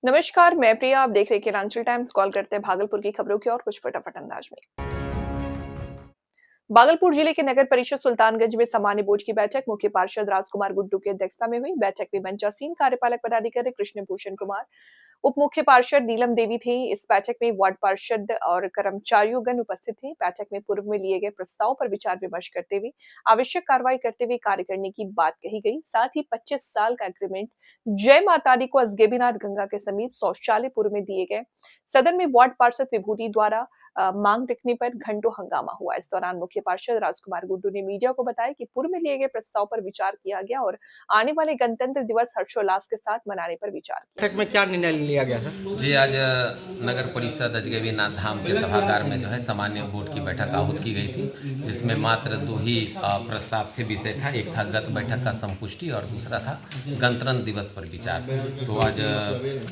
नमस्कार, मैं प्रिया। आप देख रहे हैं केलांचल टाइम्स। कॉल करते हैं भागलपुर की खबरों की और कुछ फटाफट अंदाज में। भागलपुर जिले के नगर परिषद सुल्तानगंज में सामान्य बोर्ड की बैठक मुख्य पार्षद राजकुमार गुड्डू की अध्यक्षता में हुई। बैठक में मंचासीन कार्यपालक पदाधिकारी कृष्ण भूषण कुमार, उप मुख्य पार्षद नीलम देवी थे। इस बैठक में वार्ड पार्षद और कर्मचारियोगण उपस्थित थे। बैठक में पूर्व में लिए गए प्रस्ताव पर विचार विमर्श करते हुए आवश्यक कार्रवाई करते हुए कार्य करने की बात कही गई। साथ ही 25 साल का एग्रीमेंट जय माता दी को असगेबीनाथ गंगा के समीप शौचालय पूर्व में दिए गए। सदन में वार्ड पार्षद विभूति द्वारा मांग रखने पर घंटों हंगामा हुआ। इस दौरान मुख्य पार्षद राजकुमार गुड्डू ने मीडिया को बताया कि पूर्व में लिए गए प्रस्ताव पर विचार किया गया और आने वाले गणतंत्र दिवस हर्षोल्लास के साथ मनाने पर विचार किया। बैठक में क्या निर्णय लिया गया सर? जी, आज नगर परिषद अजगैबीनाथ धाम के सभागार में जो है सामान्य बोर्ड की बैठक आहूत की गई थी, जिसमें मात्र दो ही प्रस्ताव थे। विषय था, एक था गत बैठक का संपुष्टि और दूसरा था गणतंत्र दिवस पर विचार। तो आज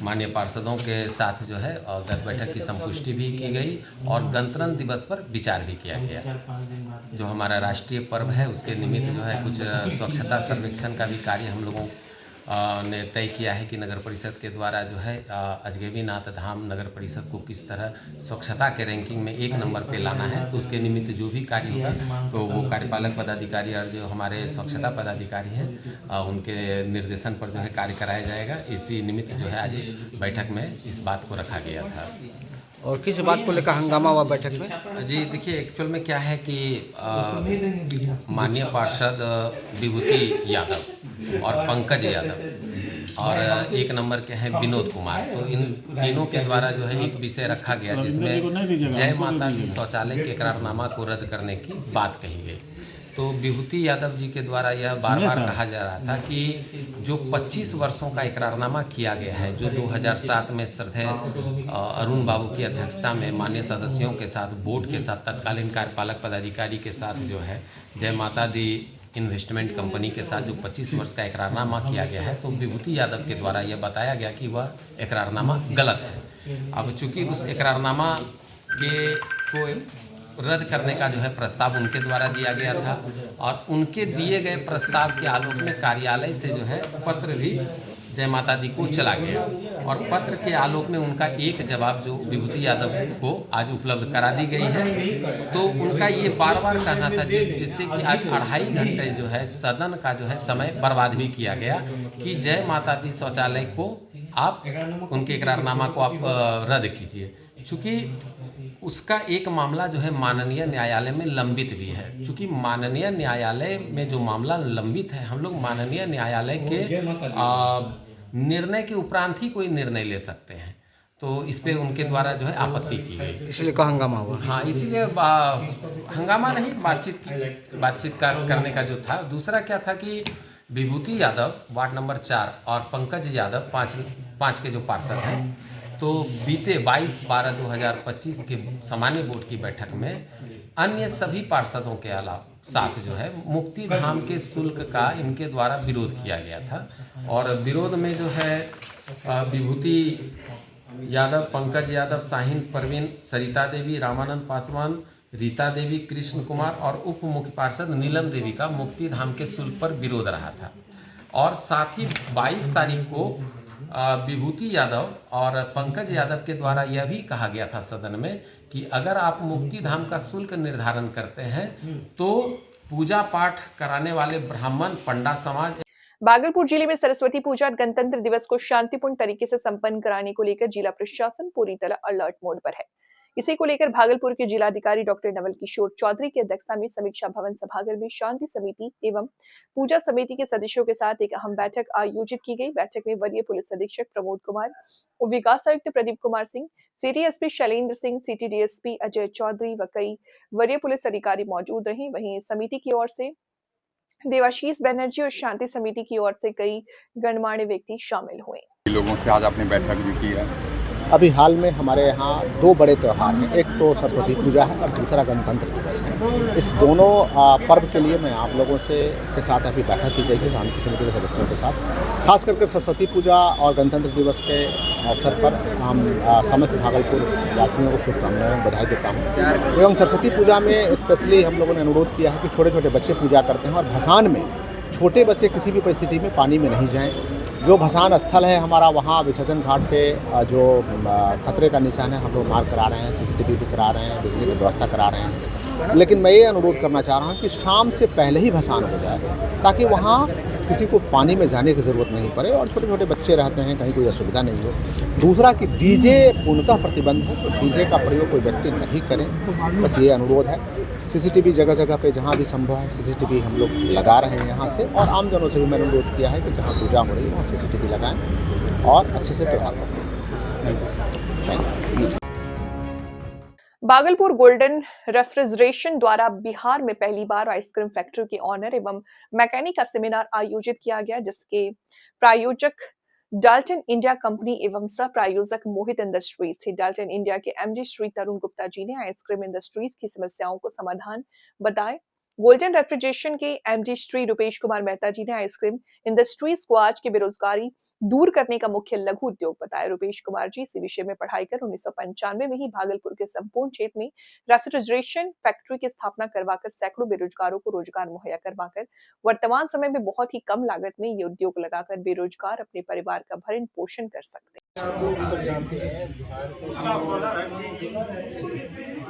माननीय पार्षदों के साथ जो है गत बैठक की संपुष्टि भी की गई और गणतंत्र दिवस पर विचार भी किया गया। जो हमारा राष्ट्रीय पर्व है उसके निमित्त जो है कुछ स्वच्छता सर्वेक्षण का भी कार्य हम लोगों ने तय किया है कि नगर परिषद के द्वारा जो है अजगैबीनाथ धाम नगर परिषद को किस तरह स्वच्छता के रैंकिंग में 1 नंबर पे लाना है। तो उसके निमित्त जो भी कार्य होगा तो वो कार्यपालक पदाधिकारी और जो हमारे स्वच्छता पदाधिकारी हैं उनके निर्देशन पर जो है कार्य कराया जाएगा। इसी निमित्त जो है आज बैठक में इस बात को रखा गया था। और किस बात को लेकर हंगामा हुआ बैठक में? जी देखिए, एक्चुअल में क्या है कि माननीय पार्षद विभूति यादव और पंकज यादव और 1 नंबर के हैं विनोद कुमार, तो इन तीनों के द्वारा जो है एक विषय रखा गया जिसमें जय माता दी शौचालय के इकरारनामा को रद्द करने की बात कही गई। तो विभूति यादव जी के द्वारा यह बार बार कहा जा रहा था कि जो 25 वर्षों का इकरारनामा किया गया है, जो 2007 में श्रद्धेय अरुण बाबू की अध्यक्षता में मान्य सदस्यों के साथ, बोर्ड के साथ, तत्कालीन कार्यपालक पदाधिकारी के साथ जो है जय माता दी इन्वेस्टमेंट कंपनी के साथ जो 25 वर्ष का इकरारनामा किया गया है, तो विभूति यादव के द्वारा यह बताया गया कि वह इकरारनामा गलत है। अब चूंकि उस इकरारनामा के को रद्द करने का जो है प्रस्ताव उनके द्वारा दिया गया था और उनके दिए गए प्रस्ताव के आलोक में कार्यालय से जो है पत्र भी जय माता दी को चला गया और पत्र के आलोक में उनका एक जवाब जो विभूति यादव को आज उपलब्ध करा दी गई है। तो उनका ये बार बार कहना था जिससे कि आज 2.5 घंटे जो है सदन का जो है समय बर्बाद भी किया गया कि जय माता दी शौचालय को आप उनके इकरारनामा को आप रद्द कीजिए। चूँकि उसका एक मामला जो है माननीय न्यायालय में लंबित भी है। चूँकि माननीय न्यायालय में जो मामला लंबित है, हम लोग माननीय न्यायालय के निर्णय के उपरांत ही कोई निर्णय ले सकते हैं। तो इस पे उनके द्वारा जो है आपत्ति की गई, इसलिए का हंगामा हुआ। हाँ, इसीलिए हंगामा नहीं, बातचीत का करने का जो था। दूसरा क्या था कि विभूति यादव वार्ड नंबर 4 और पंकज यादव 5 के जो पार्षद हैं, तो बीते 22/12/2025 के सामान्य बोर्ड की बैठक में अन्य सभी पार्षदों के अलावा साथ जो है मुक्ति धाम के शुल्क का इनके द्वारा विरोध किया गया था और विरोध में जो है विभूति यादव, पंकज यादव, शाहीन परवीन, सरिता देवी, रामानंद पासवान, रीता देवी, कृष्ण कुमार और उप मुख्य पार्षद नीलम देवी का मुक्ति धाम के शुल्क पर विरोध रहा था। और साथ ही 22 तारीख को विभूति यादव और पंकज यादव के द्वारा यह भी कहा गया था सदन में कि अगर आप मुक्ति धाम का शुल्क निर्धारण करते हैं तो पूजा पाठ कराने वाले ब्राह्मण, पंडा समाज। भागलपुर जिले में सरस्वती पूजा और गणतंत्र दिवस को शांतिपूर्ण तरीके से संपन्न कराने को लेकर जिला प्रशासन पूरी तरह अलर्ट मोड पर है। इसी को लेकर भागलपुर के जिलाधिकारी डॉक्टर नवल किशोर चौधरी की अध्यक्षता में समीक्षा भवन सभागार में शांति समिति एवं पूजा समिति के सदस्यों के साथ एक अहम बैठक आयोजित की गई। बैठक में वरीय पुलिस अधीक्षक प्रमोद कुमार, उप विकास आयुक्त Pradeep Kumar Singh, city SP Shailendra Singh, city DSP Ajay Chaudhary व कई वरीय पुलिस अधिकारी मौजूद रहे। वहीं समिति की ओर से देवाशीष बनर्जी और शांति समिति की ओर से कई गणमान्य व्यक्ति शामिल हुए। लोगों से आज आपने बैठक भी की है। अभी हाल में हमारे यहाँ 2 बड़े त्यौहार हैं, एक तो सरस्वती पूजा है और दूसरा गणतंत्र दिवस है। इस दोनों पर्व के लिए मैं आप लोगों के साथ अभी बैठक की गई है शांति समिति के सदस्यों के साथ। खास करके सरस्वती पूजा और गणतंत्र दिवस के अवसर पर हम समस्त भागलपुर वासियों को शुभकामनाएं, बधाई देता हूँ। एवं सरस्वती पूजा में स्पेशली हम लोगों ने अनुरोध किया है कि छोटे छोटे बच्चे पूजा करते हैं और भसान में छोटे बच्चे किसी भी परिस्थिति में पानी में नहीं जाएँ। जो भसान स्थल है हमारा, वहाँ विसर्जन घाट पे जो खतरे का निशान है हम लोग मार्क करा रहे हैं, CCTV भी करा रहे हैं, बिजली की व्यवस्था करा रहे हैं। लेकिन मैं ये अनुरोध करना चाह रहा हूँ कि शाम से पहले ही भसान हो जाए, ताकि वहाँ किसी को पानी में जाने की ज़रूरत नहीं पड़े और छोटे छोटे बच्चे रहते हैं, कहीं कोई असुविधा नहीं हो। दूसरा कि डीजे पूर्णतः प्रतिबंध है, तो डीजे का प्रयोग कोई व्यक्ति नहीं करें, बस ये अनुरोध है। CCTV जगह जगह पे जहाँ भी संभव है CCTV हम लोग लगा रहे हैं यहाँ से, और आम जनों से भी मैंने अनुरोध किया है कि जहाँ पूजा हो रही है वहाँ CCTV लगाएं और अच्छे से त्यौहार करें। भागलपुर गोल्डन रेफ्रिजरेशन द्वारा बिहार में पहली बार आइसक्रीम फैक्ट्री के ऑनर एवं मैकेनिक का सेमिनार आयोजित किया गया, जिसके प्रायोजक डाल्टन इंडिया कंपनी एवं सह प्रायोजक मोहित इंडस्ट्रीज थे। डाल्टन इंडिया के MD श्री तरुण गुप्ता जी ने आइसक्रीम इंडस्ट्रीज की समस्याओं को समाधान बताए। गोल्डन रेफ्रिजरेशन के MD श्री रुपेश कुमार मेहता जी ने आइसक्रीम इंडस्ट्रीज को आज की बेरोजगारी दूर करने का मुख्य लघु उद्योग बताया। रुपेश कुमार जी इसी विषय में पढ़ाई कर 1995 में ही भागलपुर के संपूर्ण क्षेत्र में रेफ्रिजरेशन फैक्ट्री की स्थापना करवाकर सैकड़ों बेरोजगारों को रोजगार मुहैया करवाकर वर्तमान समय में बहुत ही कम लागत में ये उद्योग लगाकर बेरोजगार अपने परिवार का भरण पोषण कर सकते हैं। आप लोग सब जानते हैं बिहार के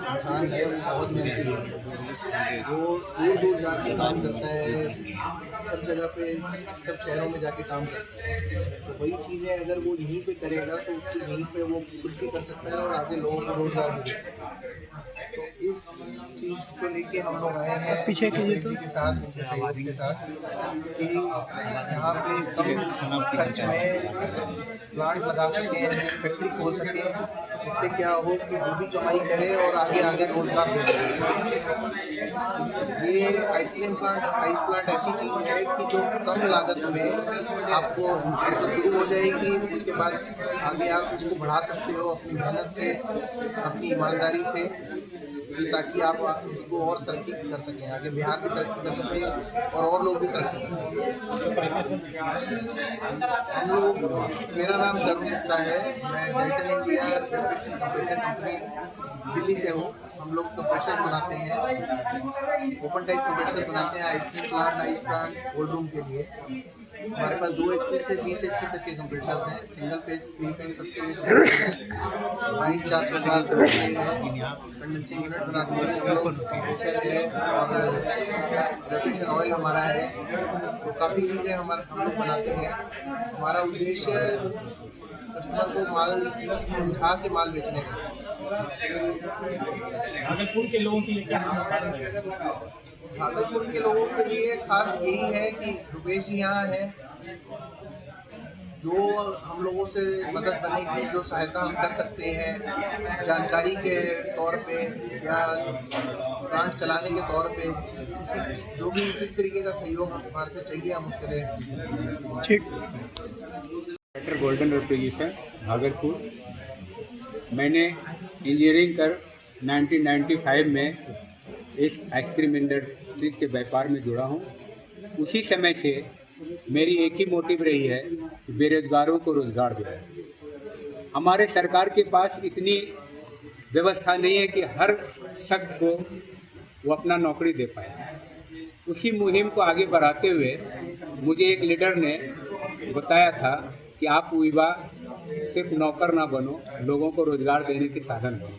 किसान है बहुत मेहनती है, वो दूर दूर जाके काम करता है, सब जगह पे सब शहरों में जाके काम करता है। तो वही चीज़ें अगर वो यहीं पे करेगा तो उसको यहीं पे वो खुद भी कर सकता है और आगे लोगों को रोजगार मिल सकता है। तो इस चीज़ को लेके हम लोग आए हैं पीछे के साथ, इनके सहयोग के साथ, कि यहाँ पे कम खर्च में प्लांट लगा सकें, फैक्ट्री खोल सकें, जिससे क्या हो कि वो भी कमाई करे और आगे आगे रोजगार दे सके। ये आइसक्रीम प्लांट, आइस प्लांट ऐसी चीज़ है कि जो कम लागत में आपको एक तो शुरू हो जाएगी, उसके बाद आगे आप इसको बढ़ा सकते हो अपनी मेहनत से, अपनी ईमानदारी से, ताकि आप इसको और तरक्की कर सकें, आगे बिहार भी तरक्की कर सकें और लोग भी तरक्की कर सकें। हम लोग, मेरा नाम तरुण गुप्ता है, मैं Dalton India compressor company Delhi से हूँ। हम लोग कंप्रेसर बनाते हैं, ओपन टाइप कंप्रेसर बनाते हैं, ice cream plant, ice plant, cold room के लिए। हमारे पास 2 HP से 20 HP तक के कंप्रेसर्स हैं, सिंगल फेस, 3 फेस सबके लिए कंप्रेसर हैं। 22-404 सबके लिए है, कंडेंसिंग यूनिट बनाते हैं हम लोग, कंप्रेसर है और रेफ्रिजरेशन ऑयल हमारा है। तो काफ़ी चीज़ें हम लोग बनाते हैं। हमारा उद्देश्य कस्टमर को माल समझा के माल बेचने का। भागलपुर के लोगों के लिए क्या खास है? भागलपुर के लोगों के लिए खास यही है कि रुपेश जी यहाँ हैं, जो हम लोगों से मदद बनेगी, जो सहायता हम कर सकते हैं जानकारी के तौर पे या प्लांट चलाने के तौर पे, किसी जो भी जिस तरीके का सहयोग हमारे से चाहिए हम उसके लिए। ठीक। Better golden refrigeration Bhagalpur. मैंने इंजीनियरिंग कर 1995 में इस आइसक्रीम इंडस्ट्री के व्यापार में जुड़ा हूँ। उसी समय से मेरी एक ही मोटिव रही है कि बेरोजगारों को रोजगार दिलाए। हमारे सरकार के पास इतनी व्यवस्था नहीं है कि हर शख्स को वो अपना नौकरी दे पाए। उसी मुहिम को आगे बढ़ाते हुए मुझे एक लीडर ने बताया था कि आप युवा सिर्फ नौकर ना बनो, लोगों को रोजगार देने के साधन बनो।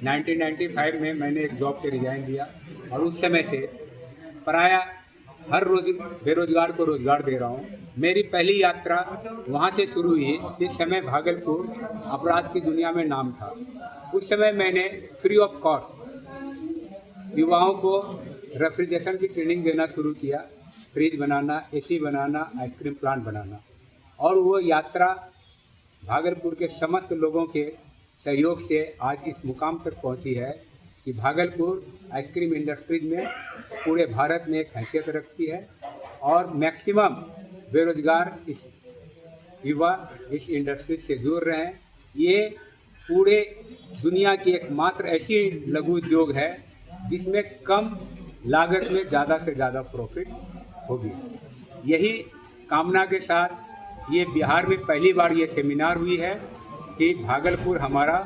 1995 में मैंने एक जॉब से रिजाइन दिया और उस समय से प्राय हर रोज बेरोजगार को रोजगार दे रहा हूँ। मेरी पहली यात्रा वहाँ से शुरू हुई जिस समय भागलपुर अपराध की दुनिया में नाम था। उस समय मैंने फ्री ऑफ कॉस्ट युवाओं को रेफ्रिजरेशन की ट्रेनिंग देना शुरू किया, फ्रिज बनाना, AC बनाना, आइसक्रीम प्लांट बनाना। और वो यात्रा भागलपुर के समस्त लोगों के सहयोग से आज इस मुकाम तक पहुंची है कि भागलपुर आइसक्रीम इंडस्ट्रीज में पूरे भारत में एक हैसियत रखती है और मैक्सिमम बेरोजगार इस युवा इस इंडस्ट्री से जुड़ रहे हैं। ये पूरे दुनिया की एकमात्र ऐसी लघु उद्योग है जिसमें कम लागत में ज़्यादा से ज़्यादा प्रॉफिट होगी। यही कामना के साथ ये बिहार में पहली बार ये सेमिनार हुई है कि भागलपुर हमारा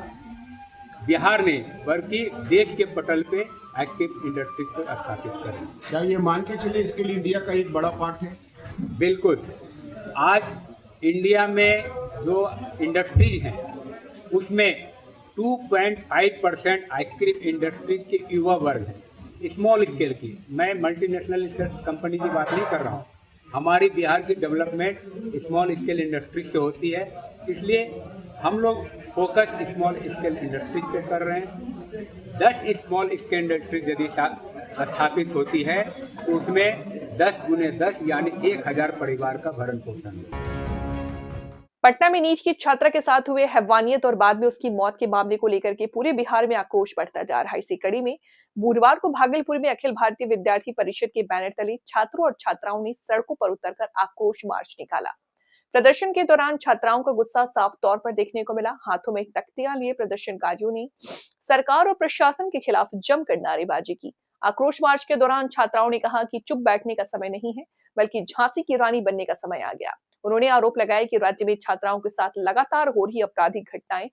बिहार ने बल्कि देश के पटल पे आइसक्रीम इंडस्ट्रीज को स्थापित करें। क्या ये मान के चले इसके लिए इंडिया का एक बड़ा पार्ट है? बिल्कुल। आज इंडिया में जो इंडस्ट्रीज हैं उसमें 2.5% आइसक्रीम इंडस्ट्रीज के युवा वर्ग हैं, स्मॉल स्केल की। मैं मल्टीनेशनल कंपनी की बात नहीं कर रहा हूँ। हमारी बिहार की डेवलपमेंट स्मॉल स्केल इंडस्ट्रीज से होती है, इसलिए हम लोग फोकस स्मॉल स्केल इंडस्ट्रीज पे कर रहे हैं। 10 स्मॉल स्केल इंडस्ट्रीज यदि स्थापित होती है तो उसमें 10 गुने 10 यानी 1000 परिवार का भरण पोषण है। पटना में नीट की छात्रा के साथ हुए हैवानियत और बाद में उसकी मौत के मामले को लेकर के पूरे बिहार में आक्रोश बढ़ता जा रहा है। इसी कड़ी में बुधवार को भागलपुर में अखिल भारतीय विद्यार्थी परिषद के बैनर तले छात्रों और छात्राओं ने सड़कों पर उतरकर आक्रोश मार्च निकाला। प्रदर्शन के दौरान छात्राओं का गुस्सा साफ तौर पर देखने को मिला। हाथों में तख्तियां लिए प्रदर्शनकारियों ने सरकार और प्रशासन के खिलाफ जमकर नारेबाजी की। आक्रोश मार्च के दौरान छात्राओं ने कहा कि चुप बैठने का समय नहीं है, बल्कि झांसी की रानी बनने का समय आ गया। उन्होंने आरोप लगाया कि राज्य में छात्राओं के साथ लगातार हो रही आपराधिक घटनाएं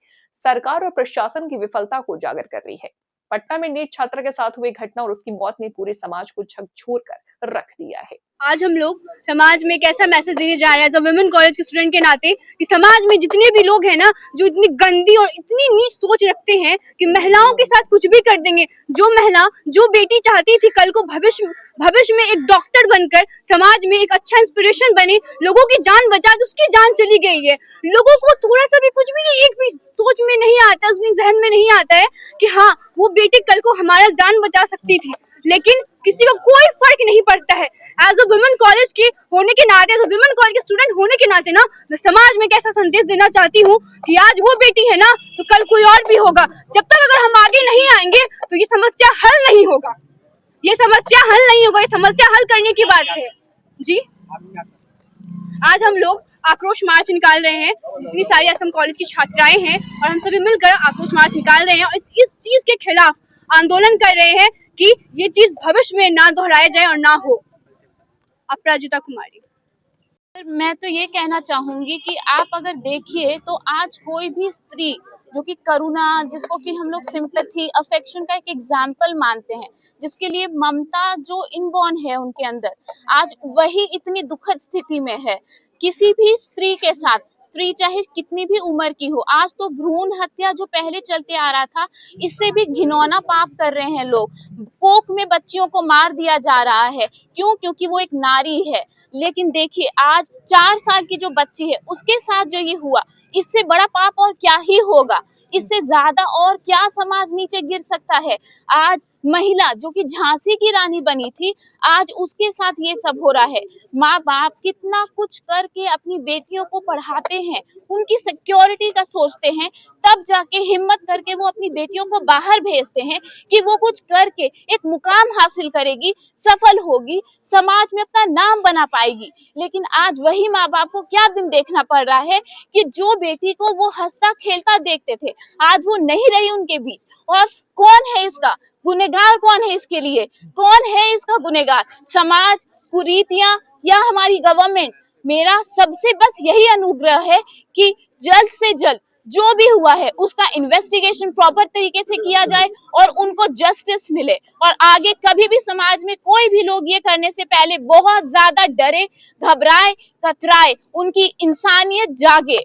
सरकार और प्रशासन की विफलता को उजागर कर रही है। पटना में नीट छात्रा के साथ हुई घटना और उसकी मौत ने पूरे समाज को झकझोर कर रख दिया है। आज हम लोग समाज में एक ऐसा मैसेज देने जा रहे हैं जब वुमेन कॉलेज के स्टूडेंट के नाते कि समाज में जितने भी लोग हैं ना जो इतनी गंदी और इतनी नीच सोच रखते हैं कि महिलाओं के साथ कुछ भी कर देंगे, जो महिला जो बेटी चाहती थी कल को भविष्य में एक डॉक्टर बनकर समाज में एक अच्छा इंस्पिरेशन बने, लोगों की जान बचा, तो उसकी जान चली गई है। लोगों को थोड़ा सा भी कुछ भी एक भी सोच में नहीं आता, उसके जहन में नहीं आता है कि हाँ वो बेटी कल को हमारा जान बचा सकती थी, लेकिन किसी को कोई फर्क नहीं पड़ता है। एज अ वुमेन कॉलेज के होने के नाते, एज अ वुमेन कॉलेज के स्टूडेंट होने के नाते ना मैं समाज में कैसा संदेश देना चाहती हूँ कि आज वो बेटी है ना तो कल कोई और भी होगा। जब तक अगर हम आगे नहीं आएंगे तो ये समस्या हल नहीं होगा, ये समस्या हल नहीं होगा, ये समस्या हल करने की बात है। जी आज हम लोग आक्रोश मार्च निकाल रहे हैं, जितनी सारी असम कॉलेज की छात्राएं हैं और हम सभी मिलकर आक्रोश मार्च निकाल रहे हैं और इस चीज के खिलाफ आंदोलन कर रहे हैं कि ये चीज भविष्य में ना दोहराया जाए और ना हो। अपराजिता कुमारी। मैं तो ये कहना चाहूंगी कि आप अगर देखिए तो आज कोई भी स्त्री जो कि करुणा, जिसको कि हम लोग सिंपैथी, अफेक्शन का एक एग्जाम्पल मानते हैं, जिसके लिए ममता जो इनबॉर्न है उनके अंदर, आज वही इतनी दुखद स्थिति में है। किसी भी स्त्री के साथ, स्त्री चाहे कितनी भी उम्र की हो, आज तो भ्रूण हत्या जो पहले चलते आ रहा था, इससे भी घिनौना पाप कर रहे हैं लोग। कोख में बच्चियों को मार दिया जा रहा है, क्यों? क्योंकि वो एक नारी है। लेकिन देखिए आज 4 साल की जो बच्ची है उसके साथ जो ये हुआ, इससे बड़ा पाप और क्या ही होगा, इससे ज्यादा और क्या समाज नीचे गिर सकता है। आज महिला जो कि झांसी की रानी बनी थी, आज उसके साथ ये सब हो रहा है। माँ बाप कितना कुछ करके अपनी बेटियों को पढ़ाते हैं, उनकी सिक्योरिटी का सोचते हैं, तब जाके हिम्मत करके वो अपनी बेटियों को बाहर भेजते हैं कि वो कुछ करके एक मुकाम हासिल करेगी, सफल होगी, समाज में अपना नाम बना पाएगी। लेकिन आज वही माँ बाप को क्या दिन देखना पड़ रहा है कि जो बेटी को वो हंसता खेलता देखते थे, आज वो नहीं रही उनके बीच। और कौन है इसका गुनहगार? कौन है इसके लिए? कौन है इसका गुनहगार? समाज, कुरीतियां या हमारी गवर्नमेंट? मेरा सबसे बस यही अनुग्रह है कि जल्द से जल्द जो भी हुआ है उसका इन्वेस्टिगेशन प्रॉपर तरीके से किया जाए और उनको जस्टिस मिले, और आगे कभी भी समाज में कोई भी लोग ये करने से पहले बहुत ज्यादा डरे, घबराए, कतराए, उनकी इंसानियत जागे।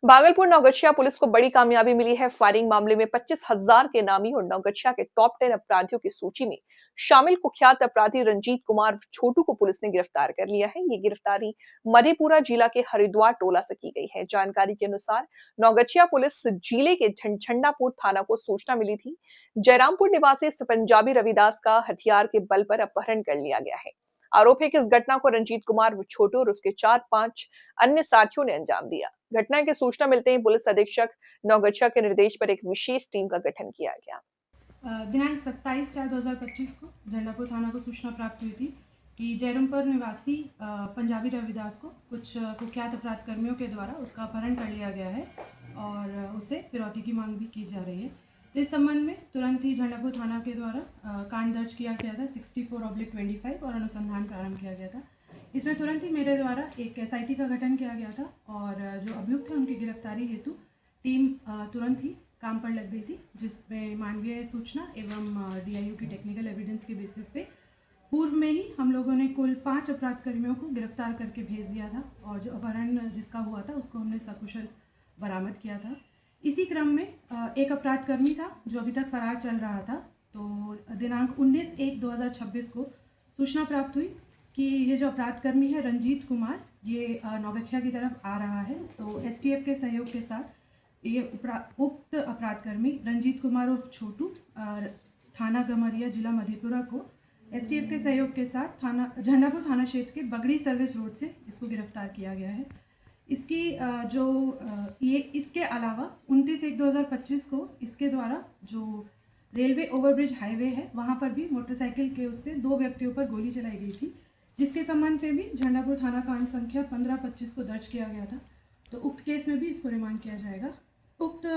भागलपुर नौगछिया पुलिस को बड़ी कामयाबी मिली है। फायरिंग मामले में 25,000 के नामी और नौगछिया के टॉप 10 अपराधियों की सूची में शामिल कुख्यात अपराधी रंजीत कुमार छोटू को पुलिस ने गिरफ्तार कर लिया है। ये गिरफ्तारी मधेपुरा जिला के हरिद्वार टोला से की गई है। जानकारी के अनुसार नौगछिया पुलिस जिले के झंडापुर थाना को सूचना मिली थी, जयरामपुर निवासी इस पंजाबी रविदास का हथियार के बल पर अपहरण कर लिया गया है। आरोप है कि इस घटना को रंजीत कुमार छोटू और उसके 4-5 अन्य साथियों ने अंजाम दिया। घटना की सूचना मिलते ही पुलिस अधीक्षक नौगछिया के निर्देश पर एक विशेष टीम का गठन किया गया। दिनांक 27/4/2025 को झंडापुर थाना को सूचना प्राप्त हुई थी कि जयरामपुर निवासी पंजाबी रविदास को कुछ कुख्यात अपराध कर्मियों के द्वारा उसका अपहरण कर लिया गया है और उससे फिरौती की मांग भी की जा रही है। तो इस संबंध में तुरंत ही झंडापुर थाना के द्वारा कांड दर्ज किया गया था 64/25 और अनुसंधान प्रारंभ किया गया था। इसमें तुरंत ही मेरे द्वारा एक SIT का गठन किया गया था और जो अभियुक्त हैं उनकी गिरफ्तारी हेतु टीम तुरंत ही काम पर लग गई थी, जिसमें मानवीय सूचना एवं DIU की टेक्निकल एविडेंस के बेसिस पे पूर्व में ही हम लोगों ने कुल 5 अपराध कर्मियों को गिरफ्तार करके भेज दिया था और जो अपहरण जिसका हुआ था उसको हमने सकुशल बरामद किया था। इसी क्रम में एक अपराध कर्मी था जो अभी तक फरार चल रहा था। तो दिनांक 19/1/2026 को सूचना प्राप्त हुई कि ये जो अपराध कर्मी है रंजीत कुमार, ये नौगछिया की तरफ आ रहा है। तो एसटीएफ के सहयोग के साथ ये उक्त अपराध कर्मी रंजीत कुमार उर्फ छोटू थाना गमरिया जिला मधेपुरा को एसटीएफ के सहयोग के साथ झंडापुर थाना क्षेत्र के बगड़ी सर्विस रोड से इसको गिरफ्तार किया गया है। इसकी इसके अलावा 29/1/2025 को इसके द्वारा जो रेलवे ओवरब्रिज हाईवे है वहाँ पर भी मोटरसाइकिल के उससे 2 व्यक्तियों पर गोली चलाई गई थी, जिसके संबंध में भी झंडापुर थाना कांड संख्या 1525 को दर्ज किया गया था। तो उक्त केस में भी इसको रिमांड किया जाएगा। उक्त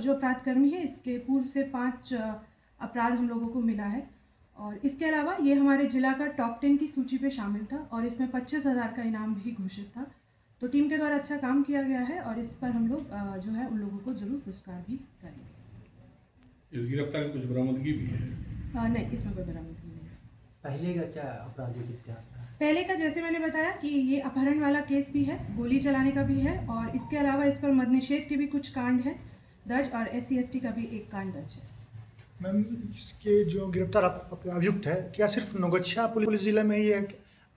जो अपराध कर्मी है इसके पूर्व से 5 अपराध हम लोगों को मिला है और इसके अलावा ये हमारे जिला का टॉप 10 की सूची पे शामिल था और इसमें 25,000 का इनाम भी घोषित था। तो टीम के द्वारा अच्छा काम किया गया है और इस पर हम लोग जो है उन लोगों को जरूर पुरस्कार भी करेंगे। इस गिरफ्तार में कुछ बरामदगी भी है? नहीं, इसमें कोई बरामदगी नहीं है। पहले का क्या आपराधिक इतिहास था? पहले का जैसे मैंने बताया कि ये अपहरण वाला केस भी है, गोली चलाने का भी है और इसके अलावा इस पर मद निषेध के भी कुछ कांड है दर्ज और SC/ST का भी एक कांड दर्ज है। मैम, इसके जो गिरफ्तार अभियुक्त है क्या सिर्फ नौगछिया पुलिस जिले में ही है,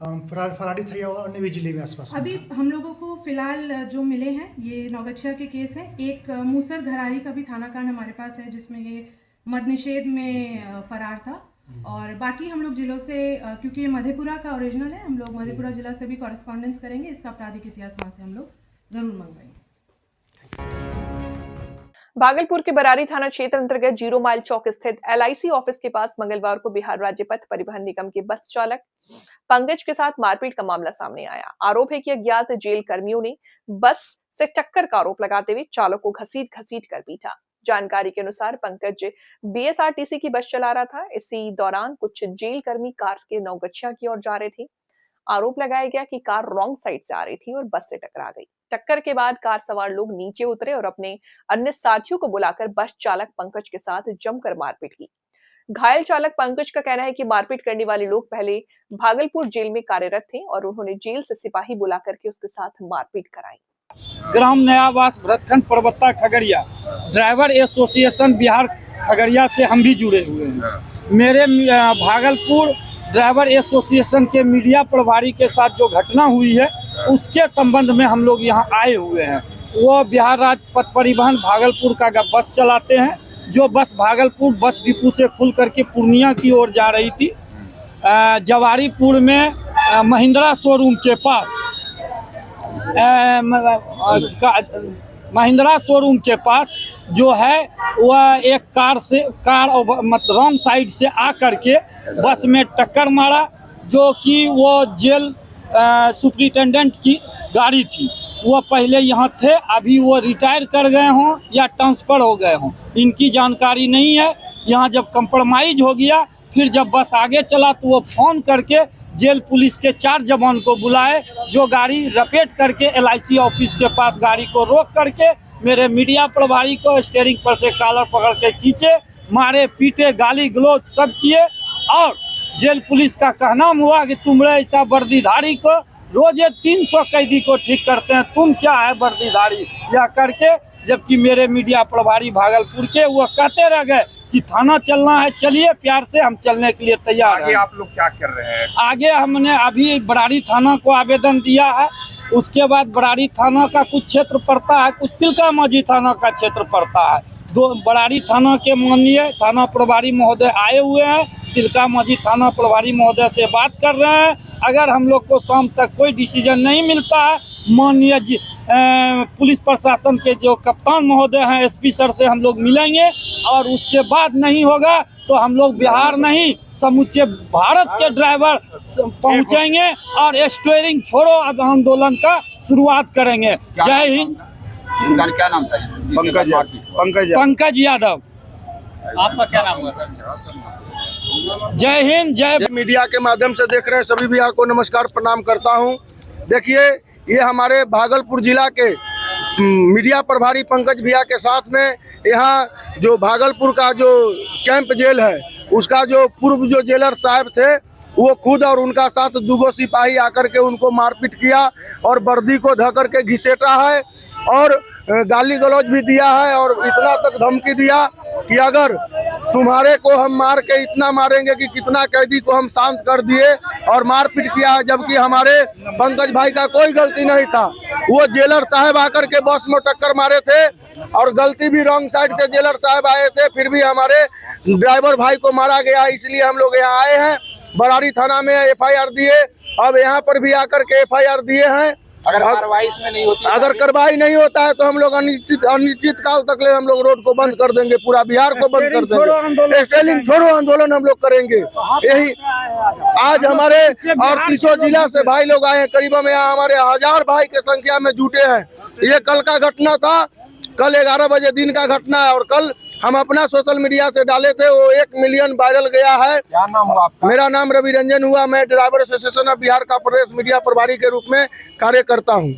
फरारी था या अन्य भी जिले में आसपास? अभी हम लोगों को फिलहाल जो मिले हैं ये नौगछिया के केस है। एक मूसर घरारी का भी थाना कांड हमारे पास है जिसमें ये मद निषेध में फरार था और बाकी हम लोग जिलों से क्योंकि ये मधेपुरा का ओरिजिनल है, हम लोग मधेपुरा जिला से भी कॉरेस्पॉन्डेंस करेंगे। इसका आपराधिक इतिहास वहाँ से हम लोग जरूर मंगवाएंगे। भागलपुर के बरारी थाना क्षेत्र अंतर्गत 0 माइल चौक स्थित LIC ऑफिस के पास मंगलवार को बिहार राज्य पथ परिवहन निगम के बस चालक पंकज के साथ मारपीट का मामला सामने आया। आरोप है कि अज्ञात जेल कर्मियों ने बस से टक्कर का आरोप लगाते हुए चालक को घसीट कर पीटा। जानकारी के अनुसार पंकज BSRTC की बस चला रहा था। इसी दौरान कुछ जेल कर्मी कार के नौगछिया की ओर जा रहे थे। आरोप लगाया गया कि कार रॉन्ग साइड से आ रही थी और बस से टकरा गई। टक्कर के बाद कार सवार लोग नीचे उतरे और अपने अन्य साथियों को बुलाकर बस चालक पंकज के साथ जमकर मारपीट की। घायल चालक पंकज का कहना है कि मारपीट करने वाले लोग पहले भागलपुर जेल में कार्यरत थे और उन्होंने जेल से सिपाही बुला करके उसके साथ मारपीट कराई। ग्राम नयावास भरतखंड पर्वता खगड़िया ड्राइवर एसोसिएशन बिहार खगड़िया से हम भी जुड़े हुए हैं। मेरे भागलपुर ड्राइवर एसोसिएशन के मीडिया प्रभारी के साथ जो घटना हुई है उसके संबंध में हम लोग यहाँ आए हुए हैं। वो बिहार राज्य पथ परिवहन भागलपुर का बस चलाते हैं। जो बस भागलपुर बस डिपो से खुल करके पूर्णिया की ओर जा रही थी। जवारीपुर में महिंद्रा शोरूम के पास महिंद्रा शोरूम के पास जो है वह एक कार रॉन्ग साइड से आकर के बस में टक्कर मारा, जो कि वो जेल सुपरिटेंडेंट की गाड़ी थी। वो पहले यहाँ थे, अभी वो रिटायर कर गए हों या ट्रांसफ़र हो गए हों, इनकी जानकारी नहीं है। यहाँ जब कंप्रोमाइज़ हो गया, फिर जब बस आगे चला तो वो फ़ोन करके जेल पुलिस के 4 जवान को बुलाए, जो गाड़ी रपेट करके LIC ऑफिस के पास गाड़ी को रोक करके मेरे मीडिया प्रभारी को स्टीयरिंग पर से कॉलर पकड़ के खींचे, मारे, पीटे, गाली गलौज सब किए। और जेल पुलिस का कहना हुआ कि तुमरे ऐसा वर्दीधारी को रोज 300 कैदी को ठीक करते हैं, तुम क्या है वर्दीधारी, यह करके। जबकि मेरे मीडिया प्रभारी भागलपुर के वो कहते रह गए कि थाना चलना है, चलिए, प्यार से हम चलने के लिए तैयार हैं। आगे आप लोग क्या कर रहे हैं? आगे हमने अभी बरारी थाना को आवेदन दिया है। उसके बाद बरारी थाना का कुछ क्षेत्र पड़ता है, कुछ तिलका मांझी थाना का क्षेत्र पड़ता है। बरारी थाना के माननीय थाना प्रभारी महोदय आए हुए हैं, तिलका मांझी थाना प्रभारी महोदय से बात कर रहे हैं। अगर हम लोग को शाम तक कोई डिसीजन नहीं मिलता है, माननीय पुलिस प्रशासन के जो कप्तान महोदय हैं SP सर से हम लोग मिलेंगे और उसके बाद नहीं होगा तो हम लोग बिहार नहीं समूचे भारत के ड्राइवर पहुंचेंगे और स्टीयरिंग छोड़ो अब आंदोलन का शुरुआत करेंगे। जय हिंद। क्या नाम था? पंकज यादव। आपका क्या नाम हुआ? जय हिंद। जय। मीडिया के माध्यम से देख रहे सभी भैया को नमस्कार, प्रणाम करता हूं। देखिए, ये हमारे भागलपुर जिला के मीडिया प्रभारी पंकज भैया के साथ में यहाँ जो भागलपुर का जो कैंप जेल है उसका जो पूर्व जो जेलर साहब थे वो खुद और उनका साथ दुगो सिपाही आकर के उनको मारपीट किया और वर्दी को धकर के घिसेटा है और गाली गलौज भी दिया है और इतना तक धमकी दिया कि अगर तुम्हारे को हम मार के इतना मारेंगे कि कितना कैदी को हम शांत कर दिए और मारपीट किया है, जबकि हमारे पंकज भाई का कोई गलती नहीं था। वो जेलर साहब आकर के बस में टक्कर मारे थे और गलती भी रॉन्ग साइड से जेलर साहब आए थे, फिर भी हमारे ड्राइवर भाई को मारा गया। इसलिए हम लोग यहाँ आए हैं, बरारी थाना में FIR दिए, अब यहाँ पर भी आकर के FIR दिए हैं। अगर कार्रवाई इसमें नहीं होती, अगर कार्रवाई नहीं होता है तो हम लोग अनिश्चित काल तक ले हम लोग रोड को बंद कर देंगे, पूरा बिहार को बंद कर देंगे। स्टेलिंग छोड़ो आंदोलन हम लोग करेंगे। यही आज हमारे और 300 जिला से भाई लोग आए हैं, करीबन यहाँ हमारे 1000 भाई के संख्या में जुटे हैं। ये कल का घटना था, कल 11 बजे दिन का घटना है और कल हम अपना सोशल मीडिया से डाले थे, वो 1 मिलियन वायरल गया है। क्या नाम हुआ आपका? मेरा नाम रवि रंजन हुआ, मैं ड्राइवर एसोसिएशन ऑफ बिहार का प्रदेश मीडिया प्रभारी के रूप में कार्य करता हूँ।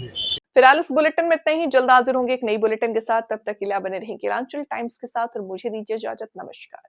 फिलहाल इस बुलेटिन में इतना ही, जल्द हाजिर होंगे एक नई बुलेटिन के साथ। तब तक के लिए बने रहें केलांचल टाइम्स के साथ और मुझे दीजिए इजाजत। नमस्कार।